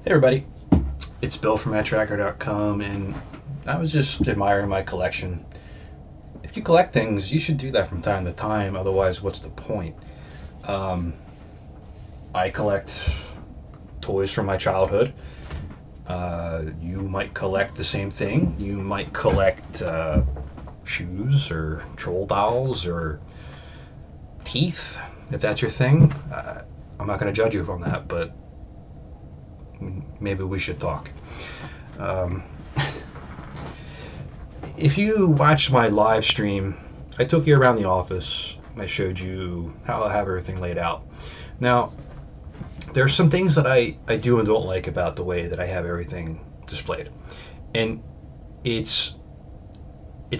Hey everybody, it's Bill from Matt-Trakker.com, and I was just admiring my collection. If you collect things, you should do that from time to time, otherwise what's the point? Um, I collect toys from my childhood. You might collect the same thing. You might collect shoes or troll dolls or teeth, if that's your thing. I'm not going to judge you on that, but maybe we should talk. Um, if you watched my live stream, I took you around the office. I showed you how I have everything laid out. Now, there's some things that I do and don't like about the way that I have everything displayed. And it's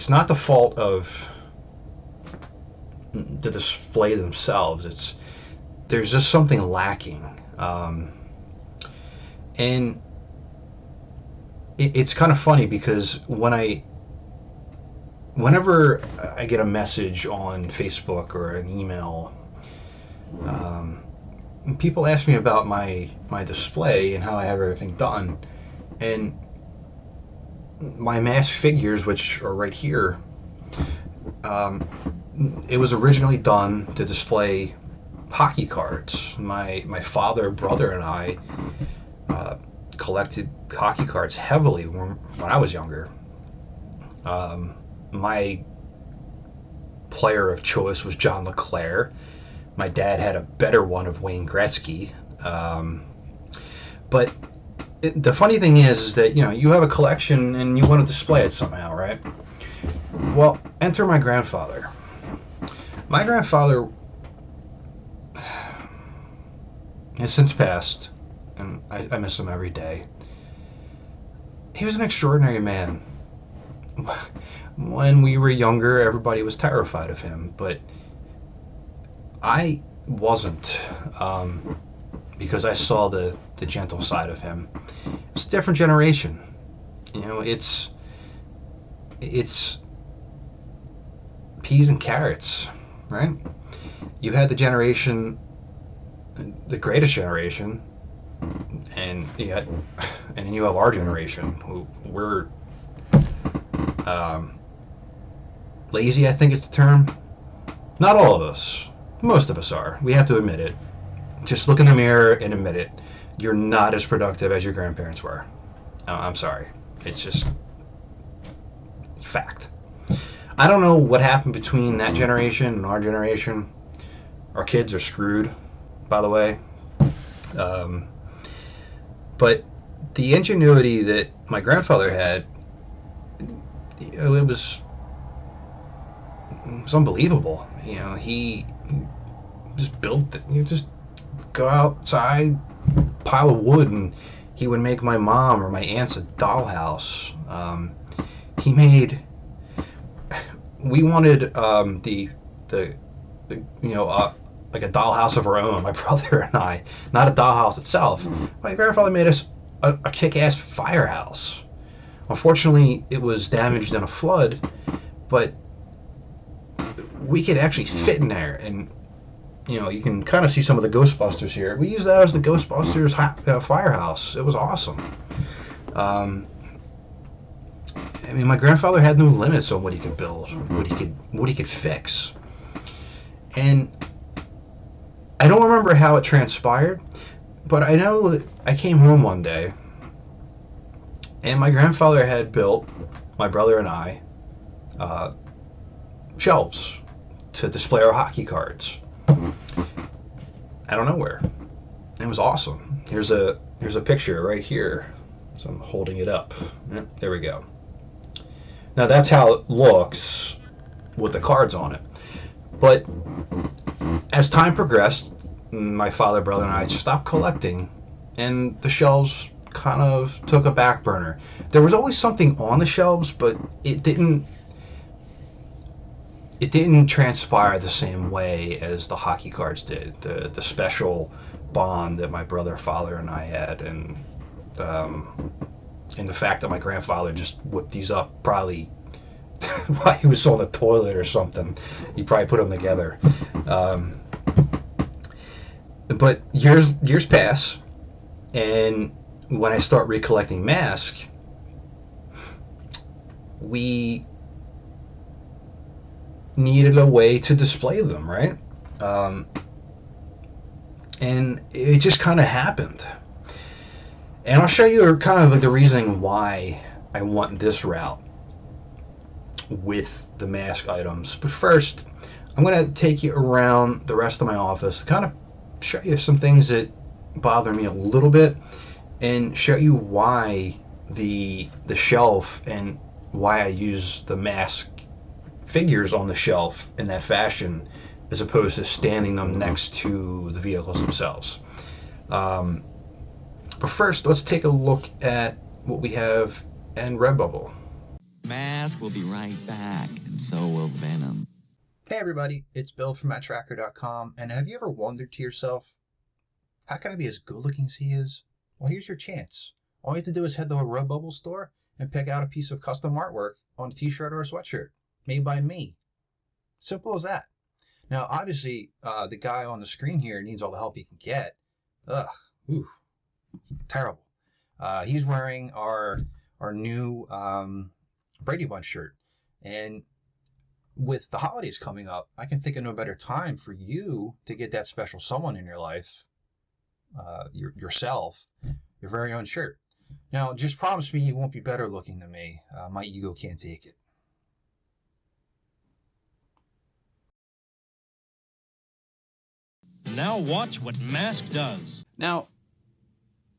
not the fault of the display themselves. There's just something lacking. And it's kind of funny because whenever I get a message on Facebook or an email, people ask me about my display and how I have everything done. And my M.A.S.K figures, which are right here, it was originally done to display hockey cards. My father, brother, and I collected hockey cards heavily when I was younger. My player of choice was John LeClair. My dad had a better one of Wayne Gretzky. But the funny thing is that you have a collection and you want to display it somehow, right? Well, enter my grandfather. My grandfather has since passed, and I miss him every day. He was an extraordinary man. When we were younger, everybody was terrified of him, but I wasn't, because I saw the gentle side of him. It's a different generation. It's peas and carrots, right? You had the generation, the greatest generation, and then you have our generation, who we're lazy, I think is the term. Not all of us. Most of us are. We have to admit it. Just look in the mirror and admit it. You're not as productive as your grandparents were. I'm sorry. It's just fact. I don't know what happened between that generation and our generation. Our kids are screwed, by the way. But the ingenuity that my grandfather had, it was unbelievable. He just built, just go outside, pile of wood, and he would make my mom or my aunts a dollhouse. We wanted like a dollhouse of our own, my brother and I, not a dollhouse itself. My grandfather made us a kick-ass firehouse. Unfortunately, it was damaged in a flood, but we could actually fit in there, and you can kind of see some of the Ghostbusters here. We used that as the Ghostbusters firehouse. It was awesome. My grandfather had no limits on what he could build, what he could fix. And I don't remember how it transpired, but I know that I came home one day and my grandfather had built, my brother and I, shelves to display our hockey cards out of nowhere. It was awesome. Here's a picture right here. So I'm holding it up. Yep, there we go. Now that's how it looks with the cards on it. But as time progressed, my father, brother, and I stopped collecting, and the shelves kind of took a back burner. There was always something on the shelves, but it didn't transpire the same way as the hockey cards did. The special bond that my brother, father, and I had, and the fact that my grandfather just whipped these up probably while he was on the toilet or something. He probably put them together. But years pass, and when I start recollecting M.A.S.K, we needed a way to display them, right? Um, and it just kind of happened. And I'll show you kind of the reasoning why I want this route with the M.A.S.K items. But first, I'm going to take you around the rest of my office to kind of show you some things that bother me a little bit and show you why the shelf and why I use the M.A.S.K figures on the shelf in that fashion as opposed to standing them next to the vehicles themselves. Um, but first, let's take a look at what we have in Redbubble. M.A.S.K will be right back, and so will Venom. Hey everybody, it's Bill from Matt-Trakker.com, and have you ever wondered to yourself, how can I be as good looking as he is? Well, here's your chance. All you have to do is head to a Redbubble store and pick out a piece of custom artwork on a t-shirt or a sweatshirt made by me. Simple as that. Now, obviously, the guy on the screen here needs all the help he can get. Ugh, ooh, terrible. He's wearing our new Brady Bunch shirt, and with the holidays coming up, I can think of no better time for you to get that special someone in your life, yourself, your very own shirt. Now, just promise me you won't be better looking than me. My ego can't take it. Now watch what M.A.S.K does. Now,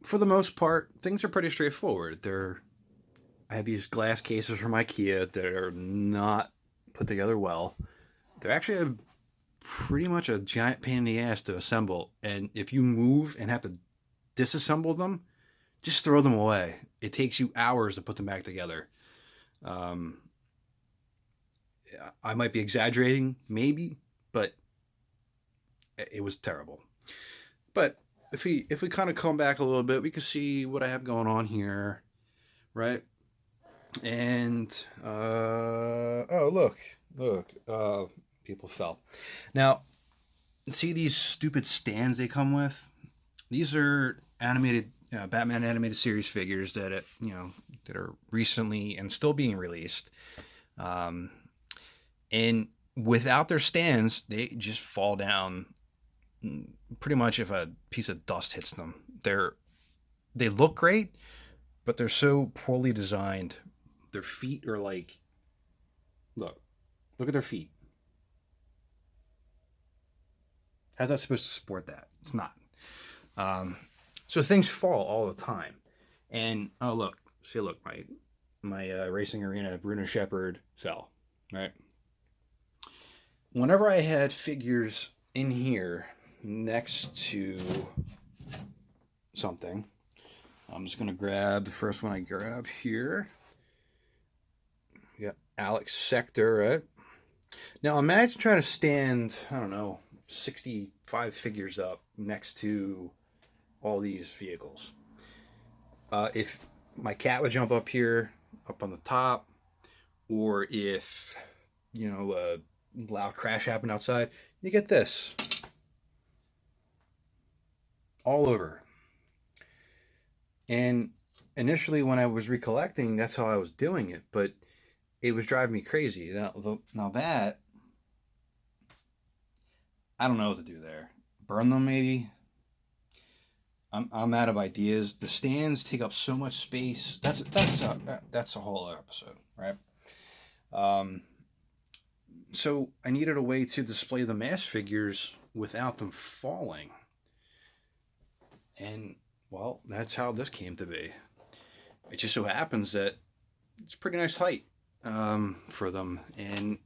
for the most part, things are pretty straightforward. I have these glass cases from IKEA that are not put together well. They're actually pretty much a giant pain in the ass to assemble. And if you move and have to disassemble them, just throw them away. It takes you hours to put them back together. I might be exaggerating, maybe, but it was terrible. But if we kind of come back a little bit, we can see what I have going on here, right? And oh look, people fell. Now, see these stupid stands they come with? These are animated Batman animated series figures that that are recently and still being released. And without their stands, they just fall down pretty much if a piece of dust hits them. They look great, but they're so poorly designed. Their feet are like, look at their feet. How's that supposed to support that? It's not. So things fall all the time. And oh look, my racing arena Bruno Shepard fell, right? Whenever I had figures in here next to something, I'm just going to grab the first one I grab here. We got Alex Sector, right? Now imagine trying to stand, I don't know, 65 figures up next to all these vehicles. If my cat would jump up here, up on the top, or if, a loud crash happened outside, you get this. All over. And initially when I was recollecting, that's how I was doing it, but it was driving me crazy. Now that, I don't know what to do there. Burn them maybe? I'm out of ideas. The stands take up so much space. That's a whole other episode, right? So I needed a way to display the M.A.S.K figures without them falling. And, well, that's how this came to be. It just so happens that it's a pretty nice height for them. And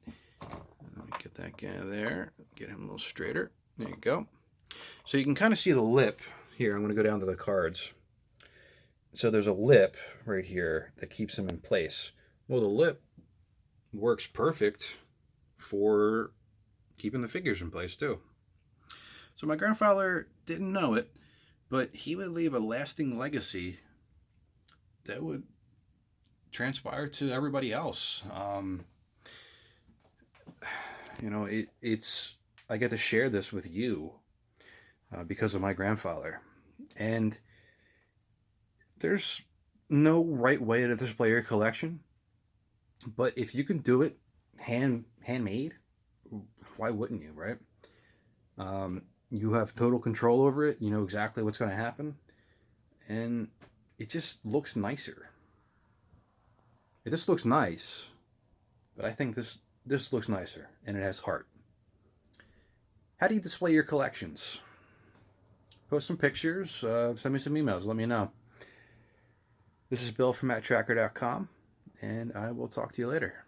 let me get that guy there. Get him a little straighter. There you go. So you can kind of see the lip. Here, I'm going to go down to the cards. So there's a lip right here that keeps them in place. Well, the lip works perfect for keeping the figures in place too. So my grandfather didn't know it, but he would leave a lasting legacy that would transpire to everybody else. It's I get to share this with you because of my grandfather. And there's no right way to display your collection, but if you can do it handmade, why wouldn't you, right? You have total control over it. You know exactly what's going to happen, and it just looks nicer. It just looks nice, but I think this looks nicer, and it has heart. How do you display your collections? Post some pictures, send me some emails, let me know. This is Bill from Matt-Trakker.com, and I will talk to you later.